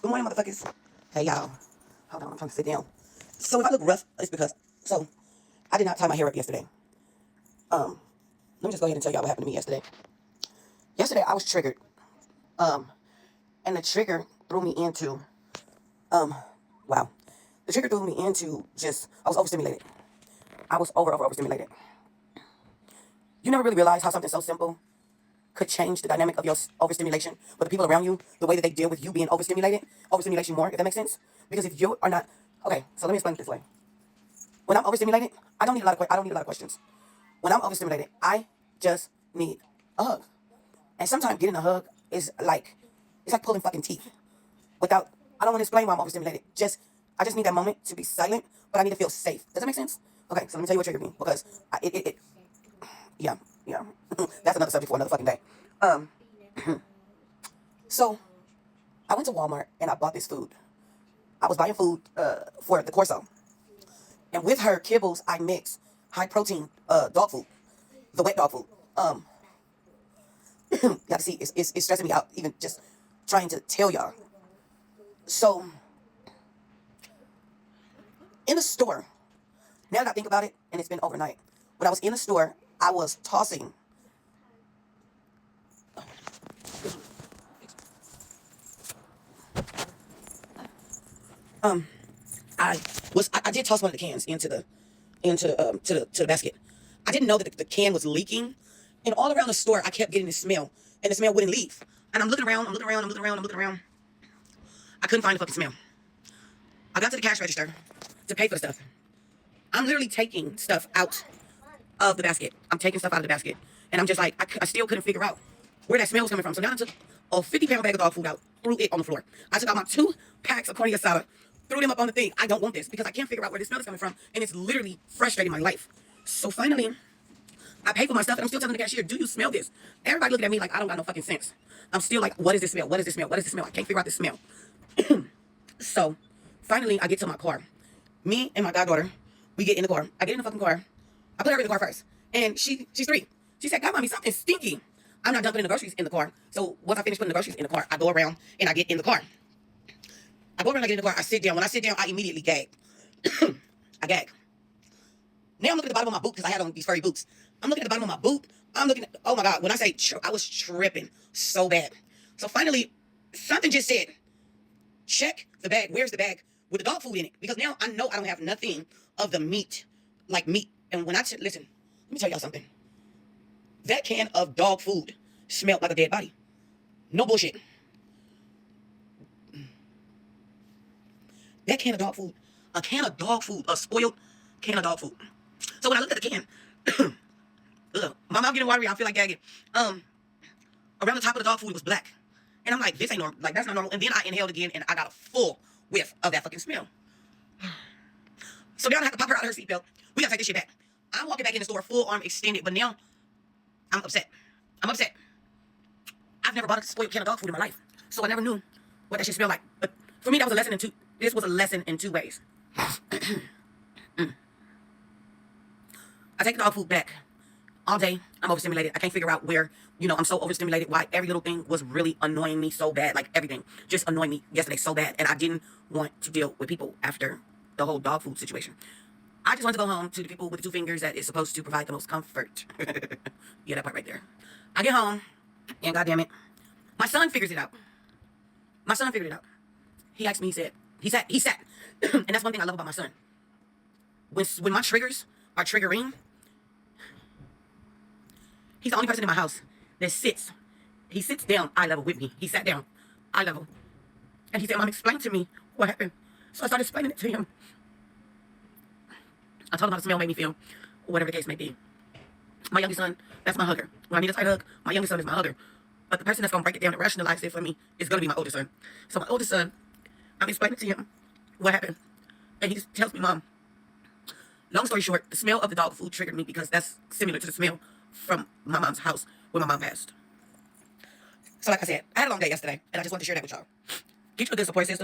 Good morning, motherfuckers. Hey, y'all. Hold on, I'm trying to sit down. So if I look rough, it's because, I did not tie my hair up yesterday. Let me just go ahead and tell y'all what happened to me yesterday. Yesterday, I was triggered. And the trigger threw me into, wow. The trigger threw me into I was overstimulated. I was overstimulated. You never really realize how something so simple could change the dynamic of your overstimulation, but the people around you, the way that they deal with you being overstimulation more, if that makes sense. Because if you are not, okay, so let me explain it this way. When I'm overstimulated, I don't need a lot of questions. When I'm overstimulated, I just need a hug. And sometimes getting a hug is like, it's like pulling fucking teeth. I don't want to explain why I'm overstimulated. I just need that moment to be silent, but I need to feel safe. Does that make sense? Okay, so let me tell you what triggered me, because yeah. That's another subject for another fucking day. So I went to Walmart and I bought this food. I was buying food for the Corso. And with her kibbles, I mixed high protein dog food, the wet dog food. You have to see, it's stressing me out, even just trying to tell y'all. So in the store, now that I think about it, and it's been overnight, when I was in the store, I was tossing. I did toss one of the cans into the basket. I didn't know that the can was leaking, and all around the store I kept getting the smell, and the smell wouldn't leave. And I'm looking around. I couldn't find the fucking smell. I got to the cash register to pay for the stuff. I'm literally taking stuff out of the basket. I'm taking stuff out of the basket, and I'm just like, I still couldn't figure out where that smell was coming from. So now I took a 50-pound bag of dog food out, threw it on the floor. I took out my 2 packs of corn asada, threw them up on the thing. I don't want this because I can't figure out where this smell is coming from, and it's literally frustrating my life. So finally, I pay for my stuff, and I'm still telling the cashier, do you smell this? Everybody looking at me like I don't got no fucking sense. I'm still like, what is this smell? What is this smell? What is this smell? I can't figure out this smell. So finally, I get to my car. Me and my goddaughter, we get in the car. I get in the fucking car. I put her in the car first. And she's 3. She said, God, mommy, something stinky. I'm not done putting the groceries in the car. So once I finish putting the groceries in the car, I go around and I get in the car. I get in the car, I sit down. When I sit down, I immediately gag. I gag. Now I'm looking at the bottom of my boot because I had on these furry boots. I'm looking at the bottom of my boot. I'm looking at, oh my God, when I say, I was tripping so bad. So finally, something just said, check the bag. Where's the bag with the dog food in it? Because now I know I don't have nothing of the meat, like meat. And when listen, let me tell y'all something. That can of dog food smelled like a dead body. No bullshit. That can of dog food, a spoiled can of dog food. So when I looked at the can, my mouth getting watery, I feel like gagging. Around the top of the dog food, it was black. And I'm like, this ain't normal. Like, that's not normal. And then I inhaled again, and I got a full whiff of that fucking smell. So now I have to pop her out of her seatbelt. We gotta take this shit back. I'm walking back in the store, full arm extended, but now I'm upset. I've never bought a spoiled can of dog food in my life, so I never knew what that shit smelled like. But for me, that was a lesson in two. This was a lesson in 2 ways. I take the dog food back. All day, I'm overstimulated. I can't figure out where, I'm so overstimulated, why every little thing was really annoying me so bad. Like, everything just annoyed me yesterday so bad. And I didn't want to deal with people after the whole dog food situation. I just want to go home to the people with the 2 fingers that is supposed to provide the most comfort. Yeah, that part right there. I get home, and goddamn it, my son figures it out. He asked me, he sat. And that's one thing I love about my son. When my triggers are triggering, he's the only person in my house that sits. He sits down eye level with me. He sat down eye level. And he said, Mom, explain to me what happened. So I started explaining it to him. I told him how the smell made me feel, whatever the case may be. My youngest son, that's my hugger. When I need a tight hug, my youngest son is my hugger. But the person that's going to break it down and rationalize it for me is going to be my oldest son. So my oldest son, I'm explaining to him what happened. And he tells me, Mom, long story short, the smell of the dog food triggered me because that's similar to the smell from my mom's house when my mom passed. So like I said, I had a long day yesterday, and I just wanted to share that with y'all. Get you a good support system.